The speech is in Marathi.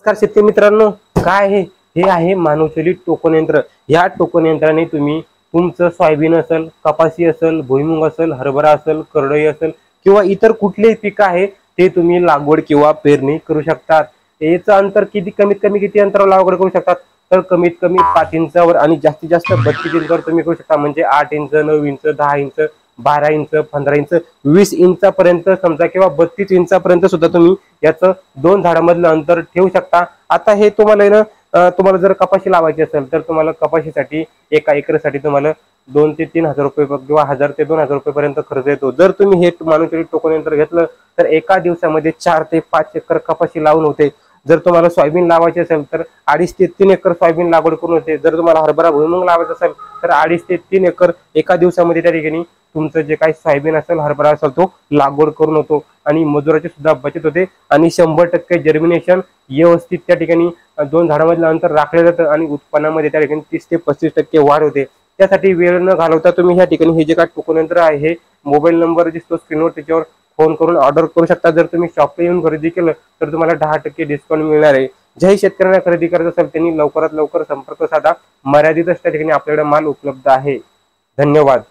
नमस्कार शेतकरी मित्रांनो, काय आहे हे आहे मानवचलित टोकन यंत्र। या टोकन यंत्राने तुम्ही तुमचं सोयाबीन असेल, कपासी असेल, भुईमुग असेल, हरभरा असेल, करडई असेल किंवा इतर कुठलेही पीक आहे ते तुम्ही लागवड किंवा पेरणी करू शकतात। याचं अंतर कमीत कमी किती अंतरावर लागवड करू शकतात, तर कमीत कमी 5 इंचावर आणि जास्तीत जास्त 32 इंचावर तुम्ही करू शकता। म्हणजे 8 inch, 9 inch, 10 inch, 12 inch, 15 inch, 20 इंचापर्यंत समजा किंवा 32 इंचापर्यंत सुद्धा तुम्ही याचं 2 झाडांमधलं अंतर ठेवू शकता। आता हे तुम्हाला जर कपाशी लावायची असेल तर तुम्हाला कपाशीसाठी एका एकरसाठी तुम्हाला 2 ते 3 हजार रुपये किंवा 1000 ते 2000 रुपये पर्यंत खर्च येतो। जर तुम्ही हे मानवचलित टोकन यंत्र घेतलं तर एका दिवसामध्ये 4 ते 5 एकर कपाशी लावून होते। जर तुम्हाला सोयाबीन लावायचे असेल तर 2.5 ते 3 एकर सोयाबीन लागवड करून होते। जर तुम्हाला हरभरा भुईमुग लावायचा असेल तर 2.5 ते 3 एकर एका दिवसामध्ये त्या ठिकाणी तुमचं जे काही सोयाबीन असेल, हरभरा असेल तो लागवड करून होतो आणि मजुराची सुद्धा बचत होते आणि 100% जर्मिनेशन व्यवस्थित त्या ठिकाणी 2 झाडांमधलं अंतर राखलं जातं आणि उत्पन्नामध्ये त्या ठिकाणी 30 ते 35% वाढ होते। त्यासाठी वेळ न घालवता तुम्ही या ठिकाणी हे जे काही टोकन यंत्र आहे हे मोबाईल नंबर दिसतो स्क्रीनवर त्याच्यावर फोन करून ऑर्डर करू शकता। जर तुम्ही शॉपला येऊन खरेदी केलं तर तुम्हाला 10% डिस्काउंट मिळणार आहे। ज्याही शेतकऱ्यांना खरेदी करायचं असेल त्यांनी लवकरात लवकर संपर्क साधा। मर्यादितच त्या ठिकाणी आपल्याकडे माल उपलब्ध आहे। धन्यवाद।